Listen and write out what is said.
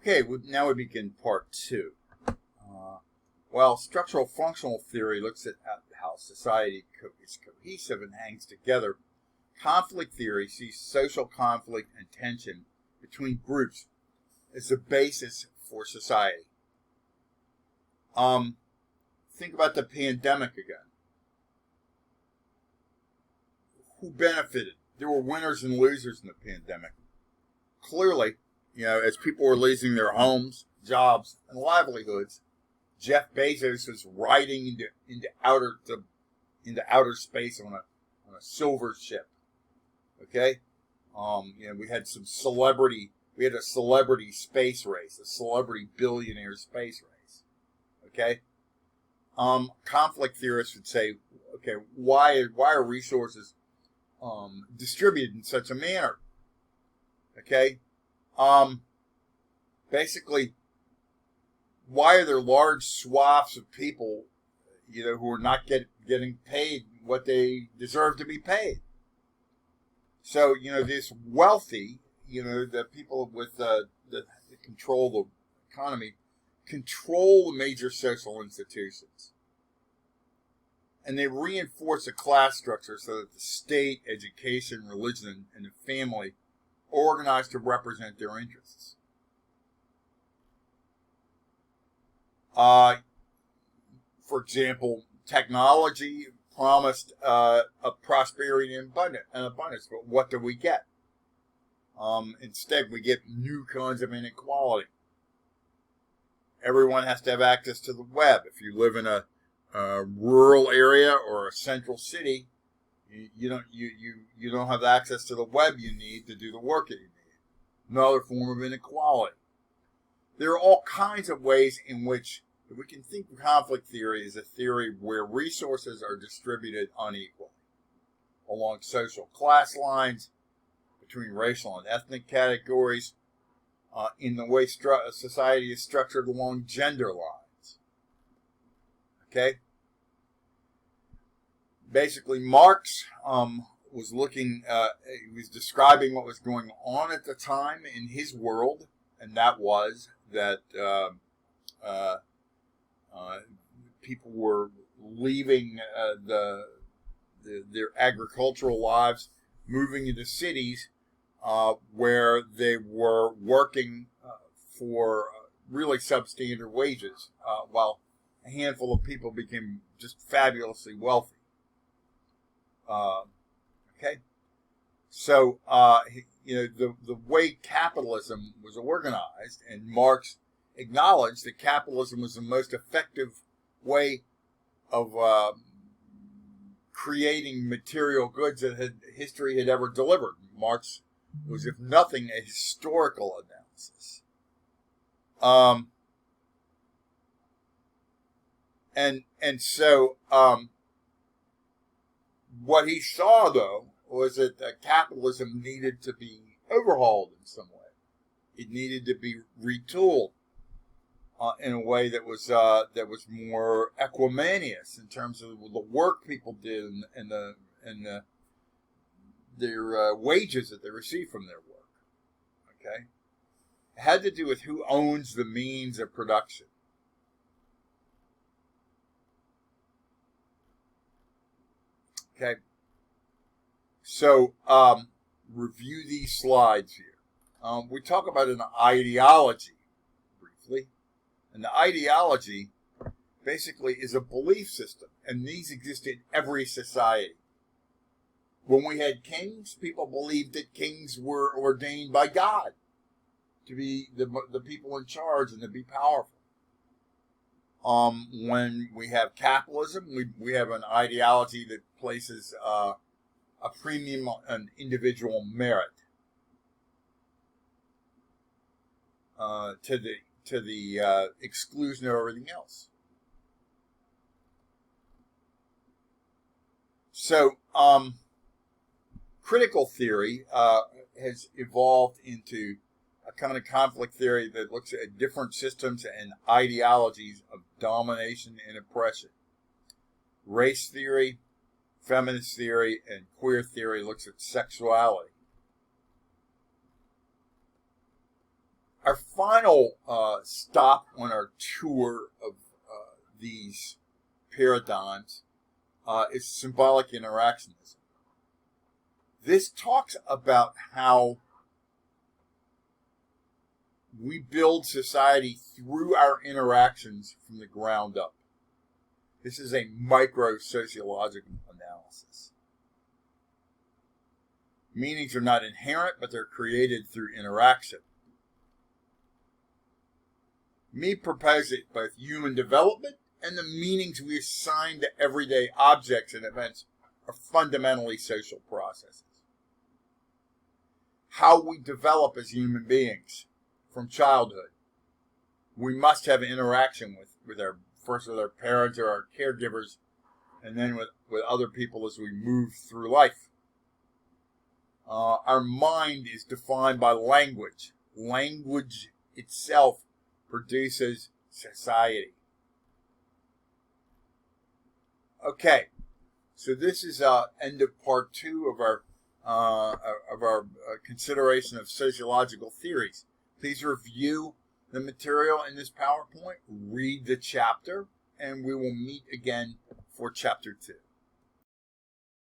Okay, now we begin part two. Well, structural functional theory looks at how society is cohesive and hangs together. Conflict theory sees social conflict and tension between groups as the basis for society. Think about the pandemic again. Who benefited? There were winners and losers in the pandemic. Clearly, as people were losing their homes, jobs, and livelihoods, Jeff Bezos was riding into outer space on a silver ship. Okay, we had a celebrity space race, a celebrity billionaire space race. Okay, conflict theorists would say, okay, why are resources distributed in such a manner? Okay, basically, why are there large swaths of people, who are not getting paid what they deserve to be paid? So, this wealthy, the people with that control the economy, control the major social institutions. And they reinforce a class structure so that the state, education, religion, and the family are organized to represent their interests. For example, technology promised a prosperity and abundance, but what do we get? Instead, we get new kinds of inequality. Everyone has to have access to the web. If you live in a rural area or a central city, you don't have access to the web you need to do the work that you need. Another form of inequality. There are all kinds of ways in which we can think of conflict theory as a theory where resources are distributed unequally along social class lines, between racial and ethnic categories, in the way society is structured along gender lines. Okay? Basically, Marx was he was describing what was going on at the time in his world, and that was that people were leaving their agricultural lives, moving into cities where they were working for really substandard wages, while a handful of people became just fabulously wealthy. Okay, so the way capitalism was organized, and Marx acknowledged that capitalism was the most effective way of creating material goods that history had ever delivered. Marx was, if nothing, a historical analysis. So what he saw, though, was that capitalism needed to be overhauled in some way. It needed to be retooled in a way that was more equanimous in terms of the work people did and their wages that they received from their work. Okay, it had to do with who owns the means of production. Okay, so review these slides here. We talk about an ideology briefly, and the ideology basically is a belief system, and these exist in every society. When we had kings, people believed that kings were ordained by God to be the people in charge and to be powerful. When we have capitalism, we have an ideology that places a premium on individual merit to the exclusion of everything else. So, critical theory has evolved into a kind of conflict theory that looks at different systems and ideologies of domination and oppression. Race theory, feminist theory, and queer theory looks at sexuality. Our final stop on our tour of these paradigms is symbolic interactionism. This talks about how we build society through our interactions from the ground up. This is a micro-sociological analysis. Meanings are not inherent, but they're created through interaction. Me proposes that both human development and the meanings we assign to everyday objects and events are fundamentally social processes. How we develop as human beings from childhood. We must have interaction with our parents or our caregivers, and then with other people as we move through life. Our mind is defined by language. Language itself produces society. Okay, so this is end of part 2 of our consideration of sociological theories. Please review the material in this PowerPoint, read the chapter, and we will meet again for chapter 2.